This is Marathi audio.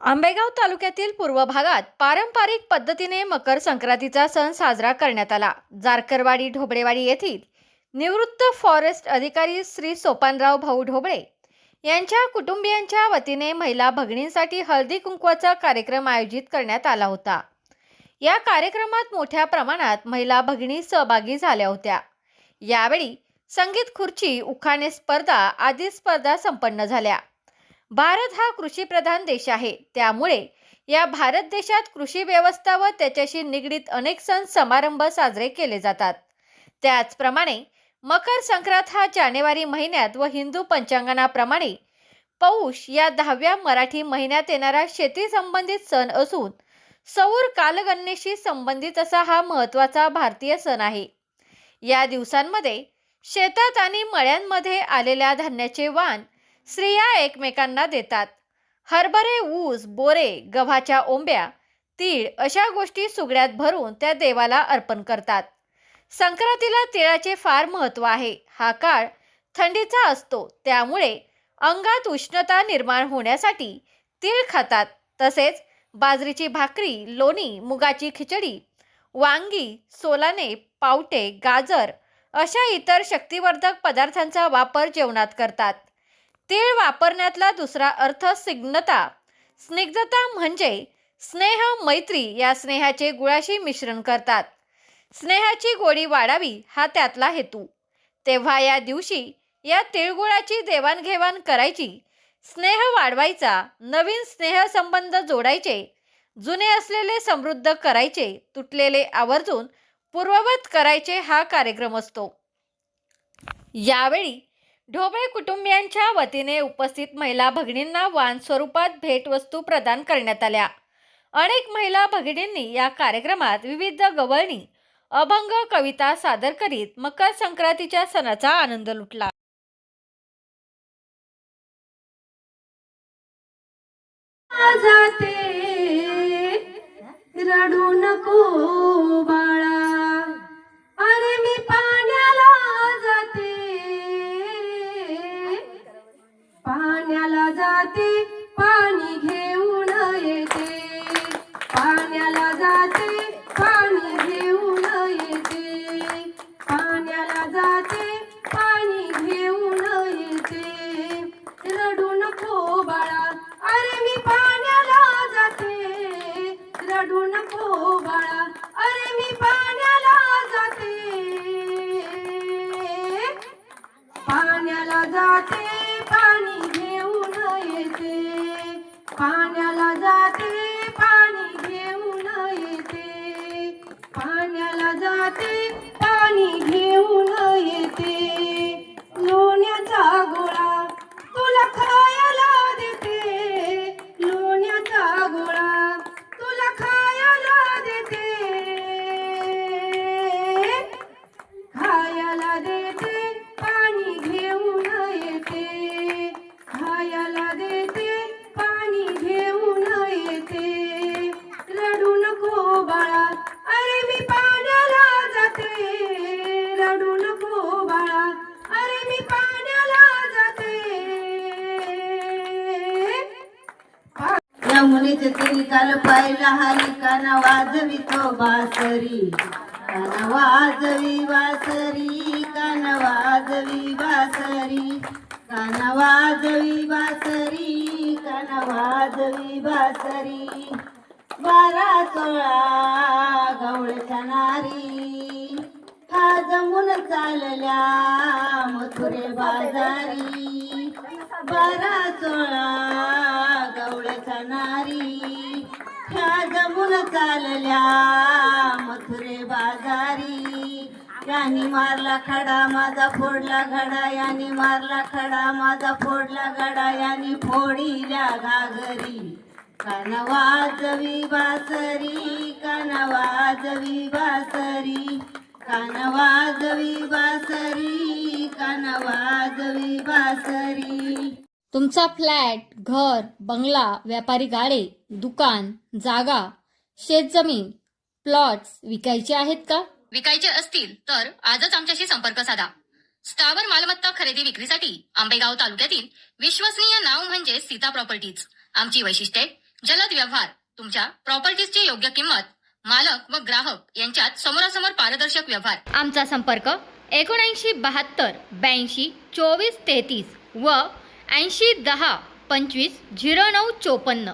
आंबेगाव तालुक्यातील पूर्व भागात पारंपरिक पद्धतीने मकर संक्रांतीचा सण साजरा करण्यात आला। जारकरवाडी ढोबळेवाडी येथील निवृत्त फॉरेस्ट अधिकारी श्री सोपानराव भाऊ ढोबळे यांच्या कुटुंबियांच्या वतीने महिला भगिनींसाठी हळदी कुंकवाचा कार्यक्रम आयोजित करण्यात आला होता। या कार्यक्रमात मोठ्या प्रमाणात महिला भगिनी सहभागी झाल्या होत्या। यावेळी संगीत खुर्ची, उखाणे स्पर्धा आदी स्पर्धा संपन्न झाल्या। भारत हा कृषीप्रधान देश आहे, त्यामुळे या भारत देशात कृषी व्यवस्था व त्याच्याशी निगडित अनेक सण समारंभ साजरे केले जातात। त्याचप्रमाणे मकर संक्रांत हा जानेवारी महिन्यात व हिंदू पंचांगाप्रमाणे पौष या 10व्या मराठी महिन्यात येणारा शेती संबंधित सण असून सौर कालगणनेशी संबंधित असा हा महत्त्वाचा भारतीय सण आहे। या दिवसांमध्ये शेतात आणि मळ्यांमध्ये आलेल्या धान्याचे वाण स्त्रिया एकमेकांना देतात। हरभरे, ऊस, बोरे, गव्हाच्या ओंब्या, तीळ अशा गोष्टी सुगड्यात भरून त्या देवाला अर्पण करतात। संक्रांतीला तिळाचे फार महत्त्व आहे। हा काळ थंडीचा असतो, त्यामुळे अंगात उष्णता निर्माण होण्यासाठी तीळ खातात। तसेच बाजरीची भाकरी, लोणी, मुगाची खिचडी, वांगी, सोलाने, पावटे, गाजर अशा इतर शक्तिवर्धक पदार्थांचा वापर जेवणात करतात। तीळ वापरण्यातला दुसरा अर्थ स्निग्धता म्हणजे स्नेह, मैत्री या स्नेहाचे गुळाशी मिश्रण करतात। स्नेहाची गोडी वाढावी हा त्यातला हेतू। तेव्हा या दिवशी या तिळगुळाची देवाणघेवाण करायची, स्नेह वाढवायचा, नवीन स्नेह संबंध जोडायचे, जुने असलेले समृद्ध करायचे, तुटलेले आवर्जून पूर्ववत करायचे हा कार्यक्रम असतो। यावेळी ढोबळे कुटुंबियांच्या वतीने उपस्थित महिला भगिनींना वाण स्वरूपात भेटवस्तू प्रदान करण्यात आल्या। अनेक महिला भगिनींनी या कार्यक्रमात विविध गवळणी, अभंग, कविता सादर करीत मकर संक्रांतीच्या सणाचा आनंद लुटला। जाते रडू नको बाळा, अरे मी पाण्याला जाते, पाण्याला जाते, पाणी घेऊन येते, पाण्याला जाते, पाणी घेऊन येते, पाण्याला जाते, पाणी घेऊन येते, रडू नको बाळा, अरे मी पाण्याला जाते, रडू नको बाळा, अरे मी पाण्याला जाते, पाण्याला जाते, पाणी घेऊन येते, पाण्याला जाते, पाणी घेऊन येते, पाण्याला जाते, पाणी घेऊन येते, लोण्याचा गोळा तुला खायला देते, लोण्याचा गोळा तुला खायला देते, खायला देते, पाणी घेऊन येते, खायला देते, पाणी घेऊन येते, रडू नको बाळा, अरे मी पाण्याला जाते, रडू नको बाळा, अरे मी पाण्याला जाते, यमुनेचे तिरी काल पाहिला हरी, काना वाजवितो बासरी, काना वाजवी बासरी, काना वाजवी बासरी, काना वाजवी बासरी, काना वाजवी बासरी, 12-16 गवळच्या नारी, हा जमून चालल्या मथुरे बाजारी, 12-16 गवळच्या नारी, ह्या जमून चालल्या मथुरे बाजारी, यांनी मारला खडा माझा फोडला घडा, यांनी मारला खडा माझा फोडला घडा, यांनी फोडिल्या घागरी, कान वाजवी बासरी, कान वाजवी बासरी, कान वाजवी बासरी, कान वाजवी बासरी। तुमचा फ्लॅट, घर, बंगला, व्यापारी गाडे, दुकान, जागा, शेतजमीन, प्लॉट्स विकायचे आहेत का? विकायचे असतील तर आजच आमच्याशी संपर्क साधा। स्थावर मालमत्ता खरेदी विक्रीसाठी आंबेगाव तालुक्यातील विश्वसनीय नाव म्हणजे सीता प्रॉपर्टीज। आमची वैशिष्ट्ये: जलद व्यवहार, तुमच्या प्रॉपर्टीजची योग्य किंमत, मालक व ग्राहक यांच्यात समोरासमोर पारदर्शक व्यवहार. आमचा संपर्क 7972 82 24 33 व 80 10 25 09 54.